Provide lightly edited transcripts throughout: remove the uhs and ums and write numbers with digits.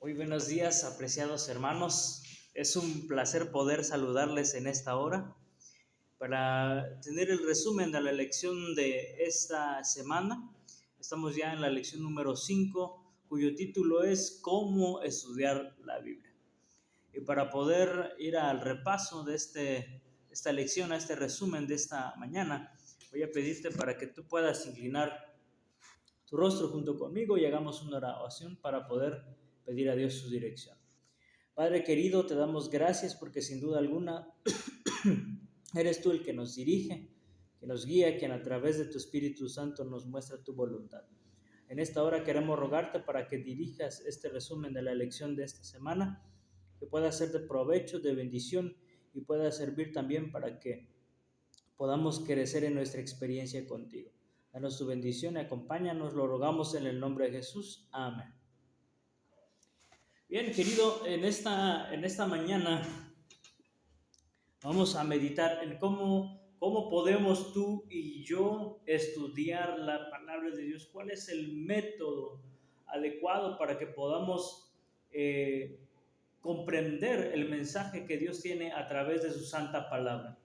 Muy buenos días, apreciados hermanos. Es un placer poder saludarles en esta hora para tener el resumen de la lección de esta semana. Estamos ya en la lección número 5, cuyo título es ¿Cómo estudiar la Biblia? Y para poder ir al repaso de esta lección, a este resumen de esta mañana, voy a pedirte para que tú puedas inclinar tu rostro junto conmigo y hagamos una oración para poder pedir a Dios su dirección. Padre querido, te damos gracias porque sin duda alguna eres tú el que nos dirige, que nos guía, quien a través de tu Espíritu Santo nos muestra tu voluntad. En esta hora queremos rogarte para que dirijas este resumen de la lección de esta semana, que pueda ser de provecho, de bendición y pueda servir también para que podamos crecer en nuestra experiencia contigo. Danos tu bendición y acompáñanos, lo rogamos en el nombre de Jesús. Amén. Bien, querido, en esta mañana vamos a meditar en cómo podemos tú y yo estudiar la palabra de Dios. ¿Cuál es el método adecuado para que podamos comprender el mensaje que Dios tiene a través de su santa palabra?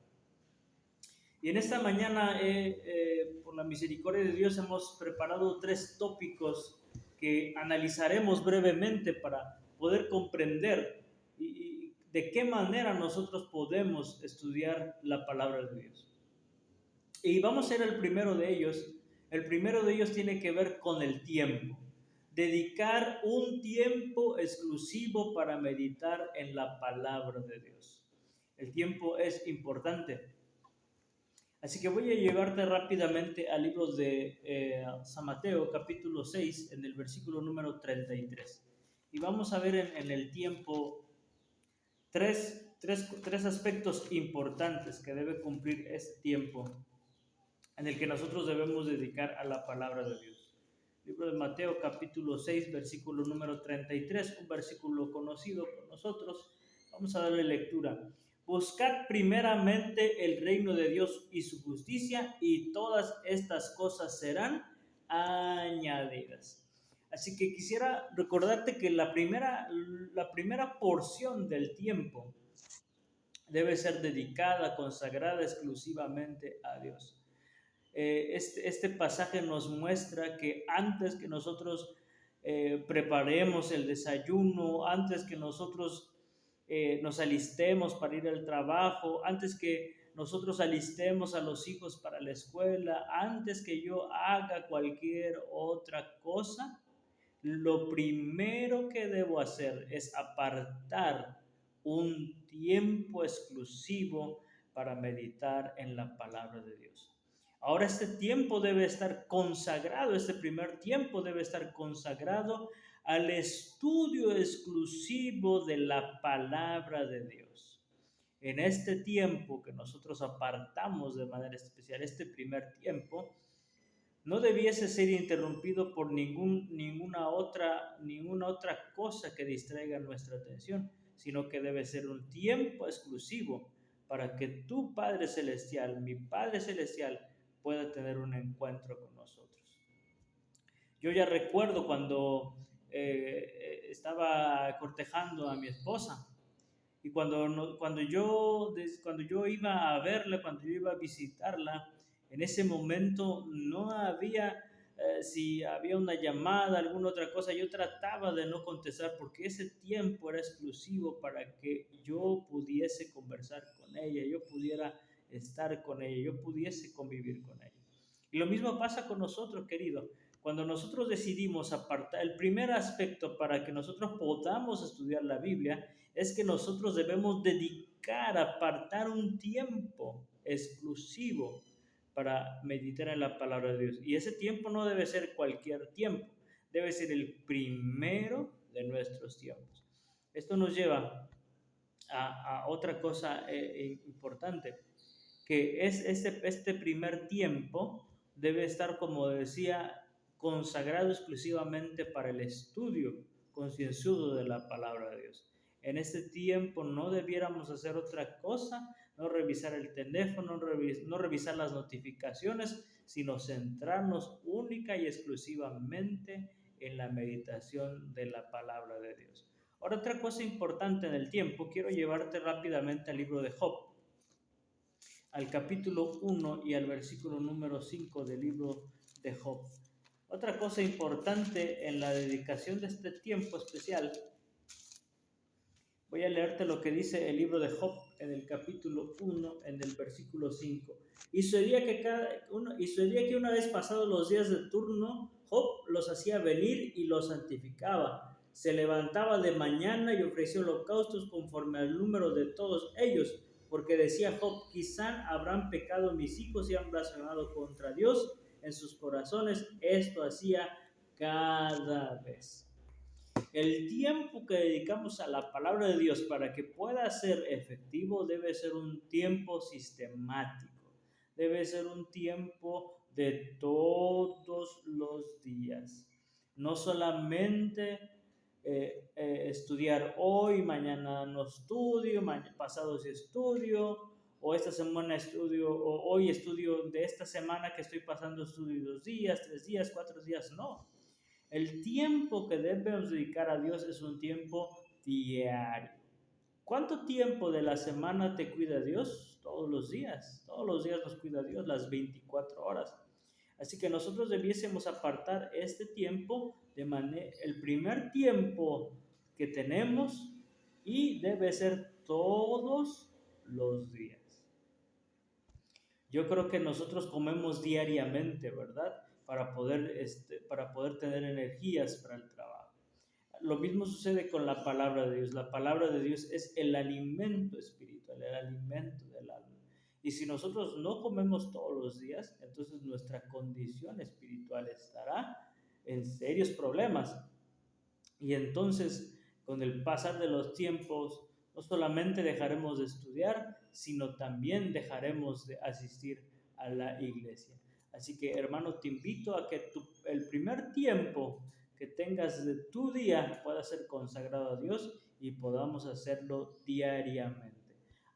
Y en esta mañana, por la misericordia de Dios, hemos preparado 3 tópicos que analizaremos brevemente para poder comprender y de qué manera nosotros podemos estudiar la palabra de Dios. Y vamos a ver el primero de ellos. El primero de ellos tiene que ver con el tiempo. Dedicar un tiempo exclusivo para meditar en la palabra de Dios. El tiempo es importante. Así que voy a llevarte rápidamente al libro de San Mateo, capítulo 6, en el versículo número 33. Y vamos a ver en el tiempo tres aspectos importantes que debe cumplir este tiempo en el que nosotros debemos dedicar a la palabra de Dios. Libro de Mateo, capítulo 6, versículo número 33, un versículo conocido por nosotros. Vamos a darle lectura. Buscad primeramente el reino de Dios y su justicia, y todas estas cosas serán añadidas. Así que quisiera recordarte que la primera porción del tiempo debe ser dedicada, consagrada exclusivamente a Dios. Este pasaje nos muestra que antes que nosotros preparemos el desayuno, antes que nosotros nos alistemos para ir al trabajo, antes que nosotros alistemos a los hijos para la escuela, antes que yo haga cualquier otra cosa, lo primero que debo hacer es apartar un tiempo exclusivo para meditar en la palabra de Dios. Ahora este tiempo debe estar consagrado, este primer tiempo debe estar consagrado al estudio exclusivo de la palabra de Dios. En este tiempo que nosotros apartamos de manera especial, este primer tiempo, no debiese ser interrumpido por ninguna otra cosa que distraiga nuestra atención, sino que debe ser un tiempo exclusivo para que tu Padre Celestial, mi Padre Celestial, pueda tener un encuentro con nosotros. Yo ya recuerdo cuando estaba cortejando a mi esposa, y cuando yo iba a verla, cuando yo iba a visitarla, en ese momento no había, si había una llamada, alguna otra cosa, yo trataba de no contestar porque ese tiempo era exclusivo para que yo pudiese conversar con ella, yo pudiera estar con ella, yo pudiese convivir con ella. Y lo mismo pasa con nosotros, querido. Cuando nosotros decidimos apartar, el primer aspecto para que nosotros podamos estudiar la Biblia es que nosotros debemos dedicar, apartar un tiempo exclusivo para meditar en la palabra de Dios. Y ese tiempo no debe ser cualquier tiempo, debe ser el primero de nuestros tiempos. Esto nos lleva a otra cosa importante, que es este primer tiempo debe estar, como decía, consagrado exclusivamente para el estudio concienzudo de la palabra de Dios. En este tiempo no debiéramos hacer otra cosa, no revisar el teléfono, no revisar las notificaciones, sino centrarnos única y exclusivamente en la meditación de la palabra de Dios. Ahora, otra cosa importante en el tiempo, quiero llevarte rápidamente al libro de Job, al capítulo 1 y al versículo número 5 del libro de Job. Otra cosa importante en la dedicación de este tiempo especial, voy a leerte lo que dice el libro de Job en el capítulo 1, en el versículo 5. Y sucedía que una vez pasados los días de turno, Job los hacía venir y los santificaba. Se levantaba de mañana y ofrecía holocaustos conforme al número de todos ellos, porque decía Job, quizá habrán pecado mis hijos y han blasfemado contra Dios en sus corazones. Esto hacía cada vez. El tiempo que dedicamos a la palabra de Dios para que pueda ser efectivo debe ser un tiempo sistemático, debe ser un tiempo de todos los días, no solamente estudiar hoy, mañana no estudio, pasado sí estudio, o esta semana estudio, o hoy estudio de esta semana que estoy pasando estudio 2 días, 3 días, 4 días, no. El tiempo que debemos dedicar a Dios es un tiempo diario. ¿Cuánto tiempo de la semana te cuida Dios? Todos los días nos cuida Dios, las 24 horas. Así que nosotros debiésemos apartar este tiempo, el primer tiempo que tenemos, y debe ser todos los días. Yo creo que nosotros comemos diariamente, ¿verdad? Para poder tener energías para el trabajo. Lo mismo sucede con la palabra de Dios. La palabra de Dios es el alimento espiritual, el alimento del alma. Y si nosotros no comemos todos los días, entonces nuestra condición espiritual estará en serios problemas. Y entonces, con el pasar de los tiempos, no solamente dejaremos de estudiar, sino también dejaremos de asistir a la iglesia. Así que, hermano, te invito a que el primer tiempo que tengas de tu día pueda ser consagrado a Dios y podamos hacerlo diariamente.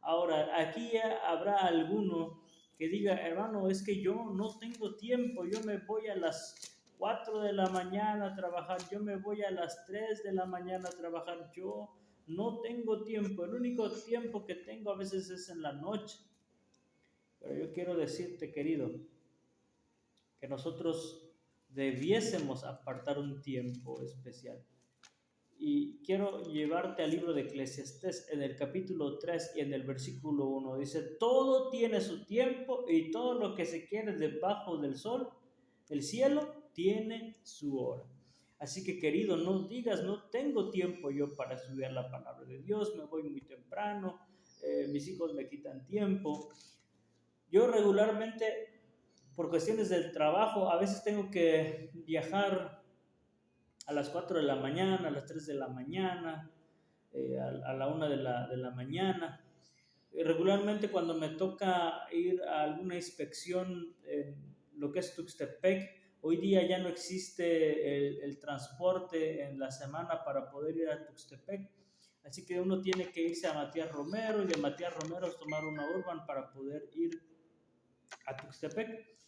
Ahora, aquí ya habrá alguno que diga, hermano, es que yo no tengo tiempo, yo me voy a las 4 de la mañana a trabajar, yo me voy a las 3 de la mañana a trabajar, yo no tengo tiempo, el único tiempo que tengo a veces es en la noche. Pero yo quiero decirte, querido, que nosotros debiésemos apartar un tiempo especial. Y quiero llevarte al libro de Eclesiastés en el capítulo 3 y en el versículo 1. Dice, todo tiene su tiempo y todo lo que se quiere debajo del sol, el cielo, tiene su hora. Así que, querido, no digas, no tengo tiempo yo para estudiar la palabra de Dios, me voy muy temprano, mis hijos me quitan tiempo. Yo regularmente, por cuestiones del trabajo, a veces tengo que viajar a las 4 de la mañana, a las 3 de la mañana, a la 1 de la mañana. Regularmente cuando me toca ir a alguna inspección en lo que es Tuxtepec, hoy día ya no existe el transporte en la semana para poder ir a Tuxtepec, así que uno tiene que irse a Matías Romero y de Matías Romero tomar una Urban para poder ir a Tuxtepec.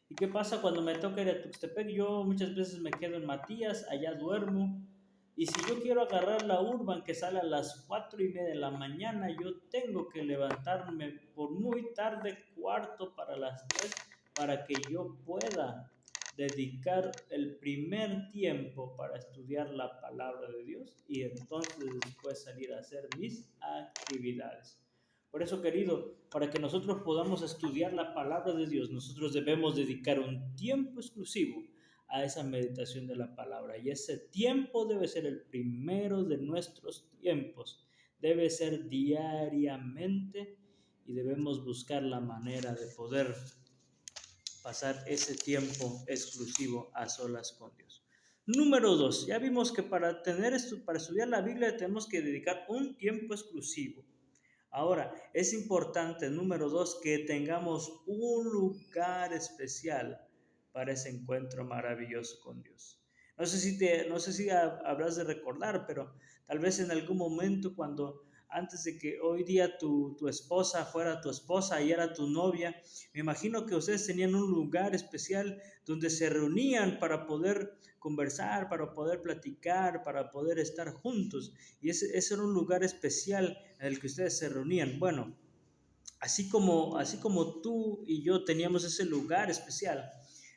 ¿Y qué pasa cuando me toca ir a Tuxtepec? Yo muchas veces me quedo en Matías, allá duermo. Y si yo quiero agarrar la Urban que sale a las 4:30 de la mañana, yo tengo que levantarme por muy tarde, cuarto para las 3, para que yo pueda dedicar el primer tiempo para estudiar la palabra de Dios y entonces después salir a hacer mis actividades. Por eso, querido, para que nosotros podamos estudiar la palabra de Dios, nosotros debemos dedicar un tiempo exclusivo a esa meditación de la palabra. Y ese tiempo debe ser el primero de nuestros tiempos. Debe ser diariamente y debemos buscar la manera de poder pasar ese tiempo exclusivo a solas con Dios. Número 2, ya vimos que para estudiar la Biblia tenemos que dedicar un tiempo exclusivo. Ahora, es importante, número 2, que tengamos un lugar especial para ese encuentro maravilloso con Dios. No sé si habrás de recordar, pero tal vez en algún momento cuando antes de que hoy día tu esposa fuera tu esposa y era tu novia, me imagino que ustedes tenían un lugar especial donde se reunían para poder conversar, para poder platicar, para poder estar juntos. Y ese era un lugar especial en el que ustedes se reunían. Bueno, así como tú y yo teníamos ese lugar especial,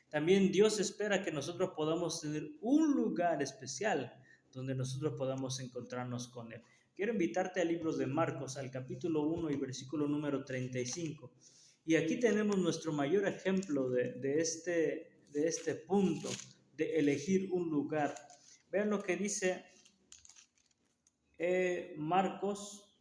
también Dios espera que nosotros podamos tener un lugar especial donde nosotros podamos encontrarnos con Él. Quiero invitarte al libro de Marcos, al capítulo 1 y versículo número 35. Y aquí tenemos nuestro mayor ejemplo de este punto, de elegir un lugar. Vean lo que dice Marcos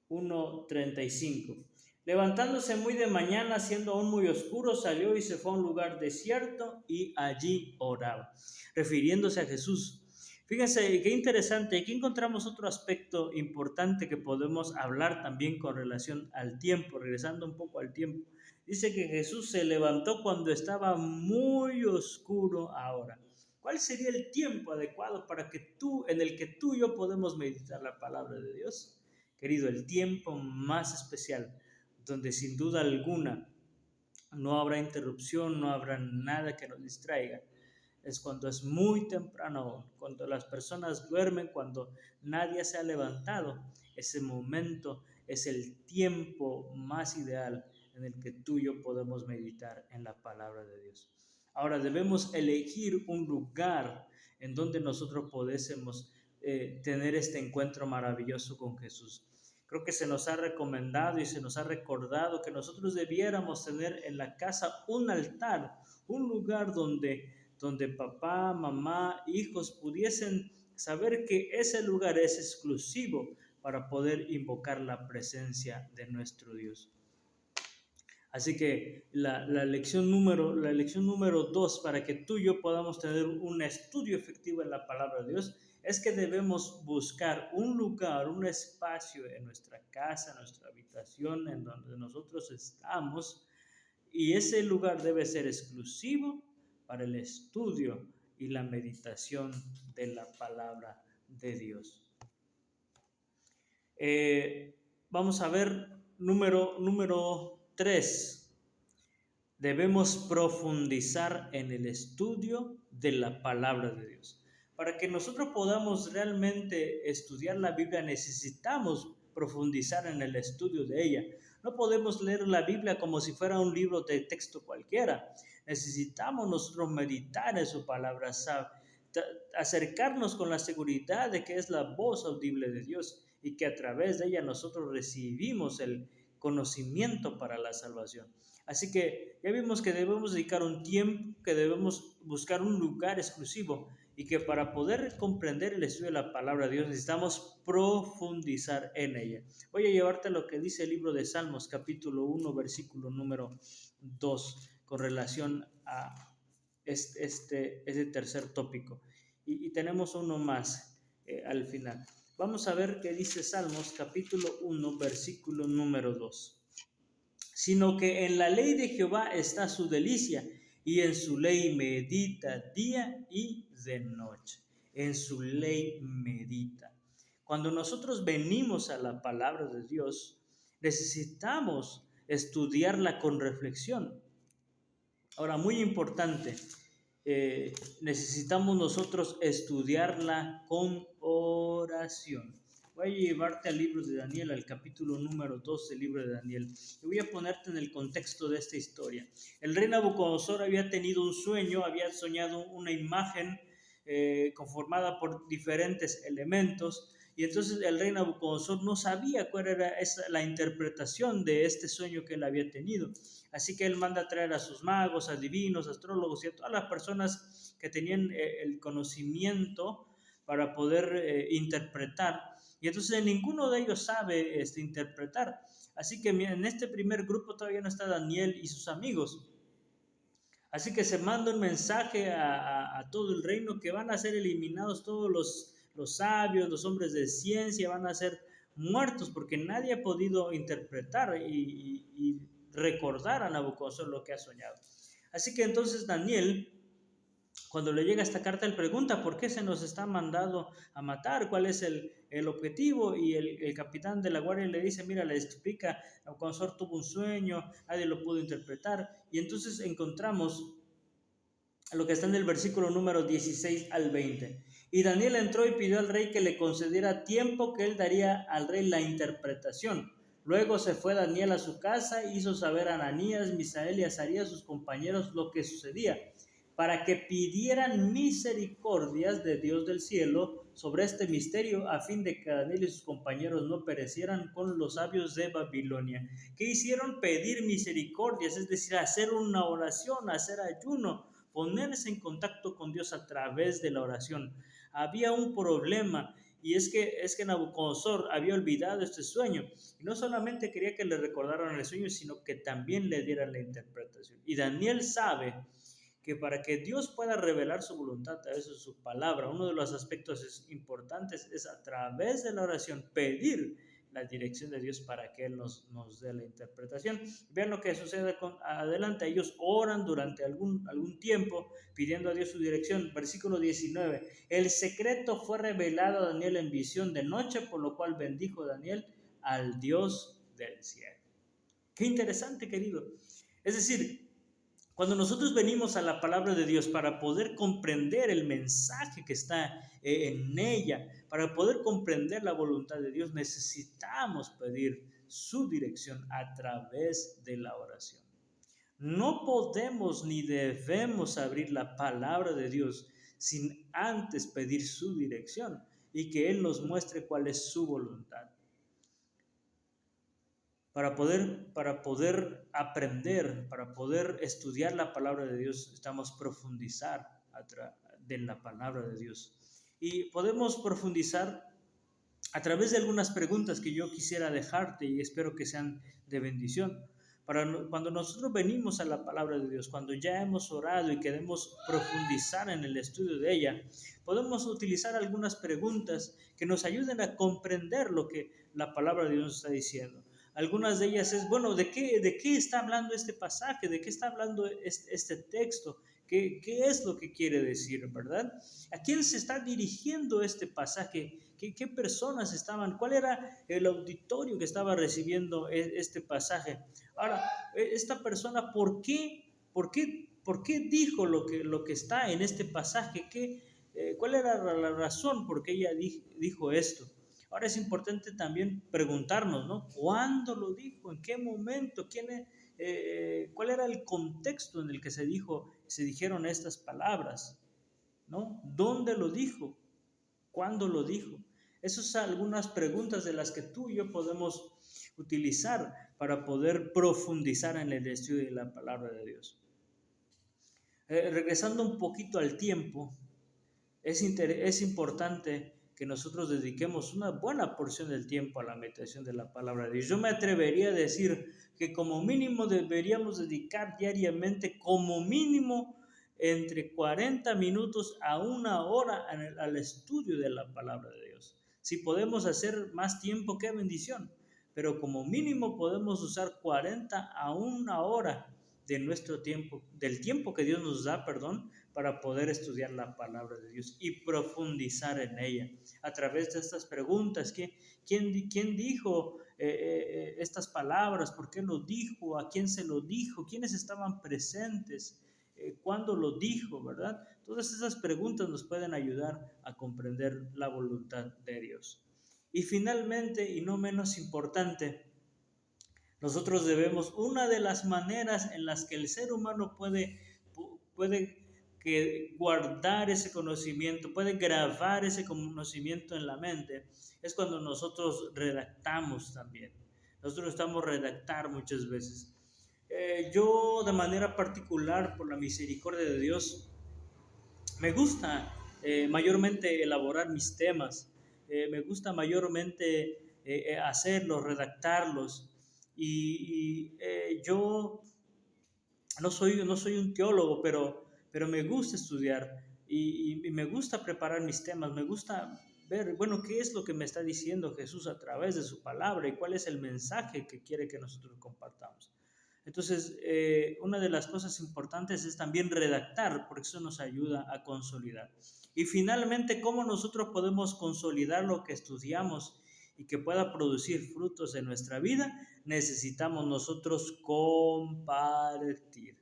1:35. Levantándose muy de mañana, siendo aún muy oscuro, salió y se fue a un lugar desierto y allí oraba, refiriéndose a Jesús. Fíjense qué interesante, aquí encontramos otro aspecto importante que podemos hablar también con relación al tiempo, regresando un poco al tiempo. Dice que Jesús se levantó cuando estaba muy oscuro ahora. ¿Cuál sería el tiempo adecuado en el que tú y yo podemos meditar la palabra de Dios? Querido, el tiempo más especial, donde sin duda alguna no habrá interrupción, no habrá nada que nos distraiga, es cuando es muy temprano, cuando las personas duermen, cuando nadie se ha levantado. Ese momento es el tiempo más ideal en el que tú y yo podemos meditar en la palabra de Dios. Ahora debemos elegir un lugar en donde nosotros podésemos tener este encuentro maravilloso con Jesús. Creo que se nos ha recomendado y se nos ha recordado que nosotros debiéramos tener en la casa un altar, un lugar donde papá, mamá, hijos pudiesen saber que ese lugar es exclusivo para poder invocar la presencia de nuestro Dios. Así que la lección número 2 para que tú y yo podamos tener un estudio efectivo en la palabra de Dios es que debemos buscar un lugar, un espacio en nuestra casa, en nuestra habitación, en donde nosotros estamos, y ese lugar debe ser exclusivo para el estudio y la meditación de la palabra de Dios. Vamos a ver número 3. Debemos profundizar en el estudio de la palabra de Dios. Para que nosotros podamos realmente estudiar la Biblia, necesitamos profundizar en el estudio de ella. No podemos leer la Biblia como si fuera un libro de texto cualquiera. Necesitamos nosotros meditar en su palabra, acercarnos con la seguridad de que es la voz audible de Dios y que a través de ella nosotros recibimos el conocimiento para la salvación. Así que ya vimos que debemos dedicar un tiempo, que debemos buscar un lugar exclusivo y que para poder comprender el estudio de la palabra de Dios necesitamos profundizar en ella. Voy a llevarte a lo que dice el libro de Salmos, capítulo 1, versículo número 2, con relación a este tercer tópico. Y tenemos uno más al final. Vamos a ver qué dice Salmos, capítulo 1, versículo número 2. Sino que en la ley de Jehová está su delicia, y en su ley medita día y de noche. En su ley medita. Cuando nosotros venimos a la palabra de Dios, necesitamos estudiarla con reflexión. Ahora, muy importante, necesitamos nosotros estudiarla con oración. Voy a llevarte al libro de Daniel, al capítulo número 2 del libro de Daniel. Y voy a ponerte en el contexto de esta historia. El rey Nabucodonosor había tenido un sueño, había soñado una imagen conformada por diferentes elementos. Y entonces el rey Nabucodonosor no sabía cuál era la interpretación de este sueño que él había tenido. Así que él manda a traer a sus magos, adivinos, astrólogos y a todas las personas que tenían el conocimiento para poder interpretar. Y entonces ninguno de ellos sabe interpretar. Así que en este primer grupo todavía no está Daniel y sus amigos. Así que se manda un mensaje a todo el reino que van a ser eliminados todos los sabios, los hombres de ciencia, van a ser muertos porque nadie ha podido interpretar y recordar a Nabucodonosor lo que ha soñado. Así que entonces Daniel, Cuando le llega esta carta, él pregunta por qué se nos está mandado a matar, cuál es el objetivo, y el capitán de la guardia le dice, mira, le explica, Nabucodonosor tuvo un sueño, nadie lo pudo interpretar, y entonces encontramos lo que está en el versículo número 16 al 20. Y Daniel entró y pidió al rey que le concediera tiempo, que él daría al rey la interpretación. Luego se fue Daniel a su casa, hizo saber a Ananías, Misael y Azarías, sus compañeros, lo que sucedía, para que pidieran misericordias de Dios del cielo sobre este misterio, a fin de que Daniel y sus compañeros no perecieran con los sabios de Babilonia. ¿Qué hicieron? Pedir misericordias, es decir, hacer una oración, hacer ayuno, ponerse en contacto con Dios a través de la oración. Había un problema, y es que Nabucodonosor había olvidado este sueño, y no solamente quería que le recordaran el sueño, sino que también le dieran la interpretación. Y Daniel sabe que para que Dios pueda revelar su voluntad, a eso es su palabra, uno de los aspectos importantes es a través de la oración pedir la dirección de Dios para que Él nos dé la interpretación. Vean lo que sucede adelante. Ellos oran durante algún tiempo pidiendo a Dios su dirección. Versículo 19. El secreto fue revelado a Daniel en visión de noche, por lo cual bendijo Daniel al Dios del cielo. Qué interesante, querido. Es decir, cuando nosotros venimos a la palabra de Dios para poder comprender el mensaje que está en ella, para poder comprender la voluntad de Dios, necesitamos pedir su dirección a través de la oración. No podemos ni debemos abrir la palabra de Dios sin antes pedir su dirección y que Él nos muestre cuál es su voluntad. Para poder aprender, para poder estudiar la palabra de Dios, necesitamos profundizar de la palabra de Dios. Y podemos profundizar a través de algunas preguntas que yo quisiera dejarte y espero que sean de bendición. Cuando nosotros venimos a la palabra de Dios, cuando ya hemos orado y queremos profundizar en el estudio de ella, podemos utilizar algunas preguntas que nos ayuden a comprender lo que la palabra de Dios nos está diciendo. Algunas de ellas es, bueno, ¿de qué está hablando este pasaje? ¿De qué está hablando este texto? ¿Qué es lo que quiere decir, verdad? ¿A quién se está dirigiendo este pasaje? ¿Qué personas estaban? ¿Cuál era el auditorio que estaba recibiendo este pasaje? Ahora, esta persona, ¿por qué dijo lo que está en este pasaje? ¿Cuál era la razón por qué ella dijo esto? Ahora es importante también preguntarnos, ¿no? ¿Cuándo lo dijo? ¿En qué momento? ¿Cuál era el contexto en el que se dijeron estas palabras? ¿No? ¿Dónde lo dijo? ¿Cuándo lo dijo? Esas son algunas preguntas de las que tú y yo podemos utilizar para poder profundizar en el estudio de la palabra de Dios. Regresando un poquito al tiempo, es importante que nosotros dediquemos una buena porción del tiempo a la meditación de la palabra de Dios. Yo me atrevería a decir que como mínimo deberíamos dedicar diariamente como mínimo entre 40 minutos a una hora al estudio de la palabra de Dios. Si podemos hacer más tiempo, qué bendición, pero como mínimo podemos usar 40 a una hora de nuestro tiempo, del tiempo que Dios nos da, para poder estudiar la palabra de Dios y profundizar en ella a través de estas preguntas. ¿Quién dijo estas palabras? ¿Por qué lo dijo? ¿A quién se lo dijo? ¿Quiénes estaban presentes? ¿Cuándo lo dijo? ¿Verdad? Todas esas preguntas nos pueden ayudar a comprender la voluntad de Dios. Y finalmente, y no menos importante, nosotros debemos, una de las maneras en las que el ser humano puede guardar ese conocimiento, puede grabar ese conocimiento en la mente, es cuando nosotros redactamos también. Nosotros estamos redactar muchas veces. Yo de manera particular, por la misericordia de Dios, me gusta mayormente elaborar mis temas, me gusta mayormente hacerlos, redactarlos. Y yo no soy un teólogo, pero me gusta estudiar y me gusta preparar mis temas, me gusta ver, bueno, qué es lo que me está diciendo Jesús a través de su palabra y cuál es el mensaje que quiere que nosotros compartamos. Entonces, una de las cosas importantes es también redactar, porque eso nos ayuda a consolidar. Y finalmente, ¿cómo nosotros podemos consolidar lo que estudiamos y que pueda producir frutos en nuestra vida? Necesitamos nosotros compartir.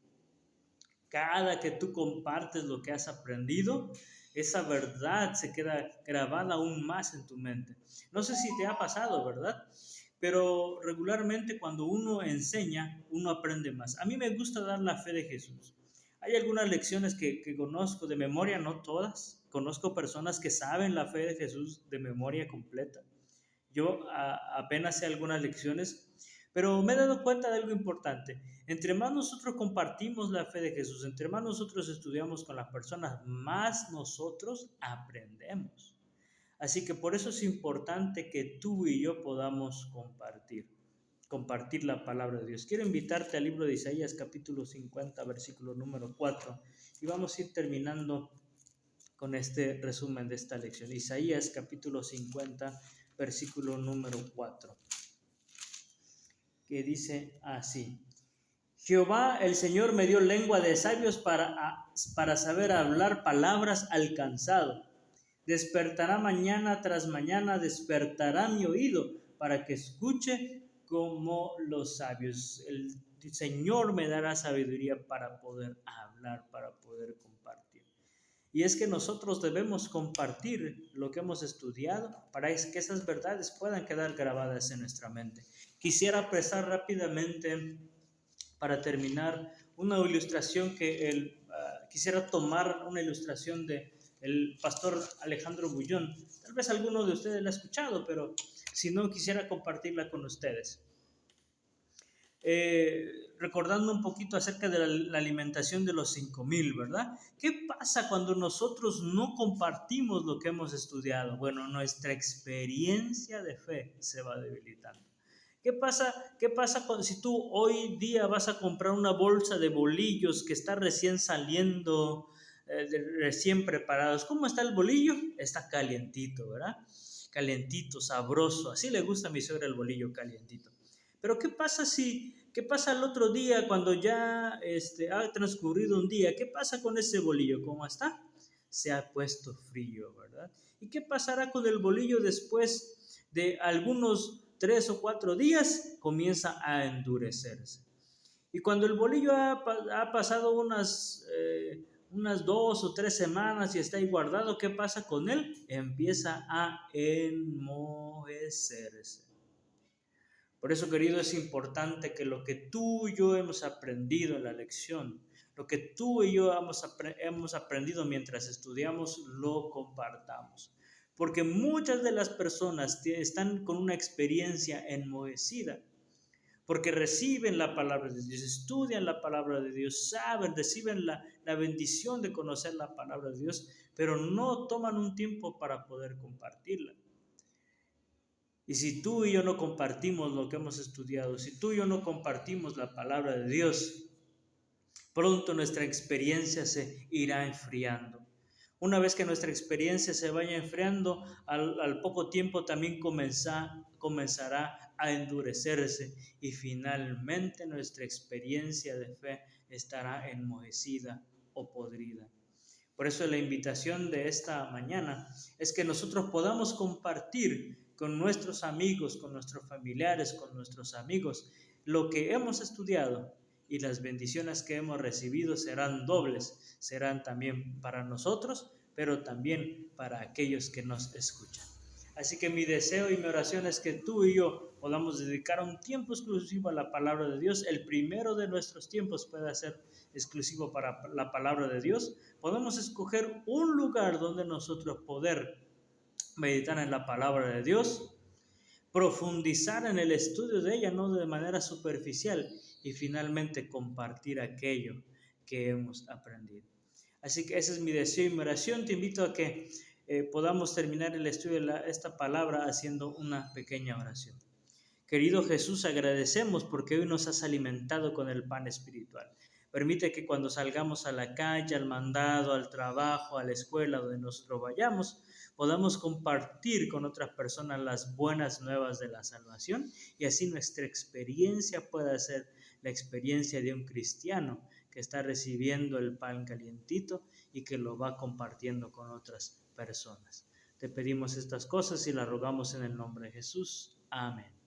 Cada que tú compartes lo que has aprendido, esa verdad se queda grabada aún más en tu mente. No sé si te ha pasado, ¿verdad? Pero regularmente cuando uno enseña, uno aprende más. A mí me gusta dar la fe de Jesús. Hay algunas lecciones que conozco de memoria, no todas. Conozco personas que saben la fe de Jesús de memoria completa. Yo apenas sé algunas lecciones, pero me he dado cuenta de algo importante. Entre más nosotros compartimos la fe de Jesús, entre más nosotros estudiamos con las personas, más nosotros aprendemos. Así que por eso es importante que tú y yo podamos compartir la palabra de Dios. Quiero invitarte al libro de Isaías capítulo 50, versículo número 4, y vamos a ir terminando con este resumen de esta lección. Isaías capítulo 50, versículo número 4, que dice así: Jehová el Señor me dio lengua de sabios para saber hablar palabras al cansado. Despertará mañana tras mañana, despertará mi oído para que escuche como los sabios. El Señor me dará sabiduría para poder hablar, para poder compartir. Y es que nosotros debemos compartir lo que hemos estudiado para que esas verdades puedan quedar grabadas en nuestra mente. Quisiera prestar rápidamente, para terminar, una ilustración quisiera tomar una ilustración de el pastor Alejandro Bullón. Tal vez alguno de ustedes la ha escuchado, pero si no, quisiera compartirla con ustedes. Recordando un poquito acerca de la alimentación de los 5,000, ¿verdad? ¿Qué pasa cuando nosotros no compartimos lo que hemos estudiado? Bueno, nuestra experiencia de fe se va debilitando. ¿Qué pasa si tú hoy día vas a comprar una bolsa de bolillos que está recién saliendo, recién preparados? ¿Cómo está el bolillo? Está calientito, ¿verdad? Calientito, sabroso. Así le gusta a mi suegra el bolillo calientito. Pero ¿qué pasa el otro día cuando ya ha transcurrido un día? ¿Qué pasa con ese bolillo? ¿Cómo está? Se ha puesto frío, ¿verdad? ¿Y qué pasará con el bolillo después de algunos 3 o 4 días? Comienza a endurecerse. Y cuando el bolillo ha pasado unas 2 o 3 semanas y está ahí guardado, ¿qué pasa con él? Empieza a enmohecerse. Por eso, querido, es importante que lo que tú y yo hemos aprendido en la lección, lo que tú y yo hemos aprendido mientras estudiamos, lo compartamos. Porque muchas de las personas están con una experiencia enmohecida, porque reciben la palabra de Dios, estudian la palabra de Dios, saben, reciben la bendición de conocer la palabra de Dios, pero no toman un tiempo para poder compartirla. Y si tú y yo no compartimos lo que hemos estudiado, si tú y yo no compartimos la palabra de Dios, pronto nuestra experiencia se irá enfriando. Una vez que nuestra experiencia se vaya enfriando, al poco tiempo también comenzará a endurecerse y finalmente nuestra experiencia de fe estará enmojecida o podrida. Por eso la invitación de esta mañana es que nosotros podamos compartir con nuestros amigos, con nuestros familiares, con nuestros amigos, lo que hemos estudiado, y las bendiciones que hemos recibido serán dobles, serán también para nosotros, pero también para aquellos que nos escuchan. Así que mi deseo y mi oración es que tú y yo podamos dedicar un tiempo exclusivo a la palabra de Dios. El primero de nuestros tiempos puede ser exclusivo para la palabra de Dios. Podemos escoger un lugar donde nosotros poder meditar en la palabra de Dios, profundizar en el estudio de ella, no de manera superficial, y finalmente compartir aquello que hemos aprendido. Así que ese es mi deseo y mi oración. Te invito a que podamos terminar el estudio de esta palabra haciendo una pequeña oración. Querido Jesús, agradecemos porque hoy nos has alimentado con el pan espiritual. Permite que cuando salgamos a la calle, al mandado, al trabajo, a la escuela, donde nosotros vayamos, podamos compartir con otras personas las buenas nuevas de la salvación y así nuestra experiencia pueda ser la experiencia de un cristiano que está recibiendo el pan calientito y que lo va compartiendo con otras personas. Te pedimos estas cosas y las rogamos en el nombre de Jesús. Amén.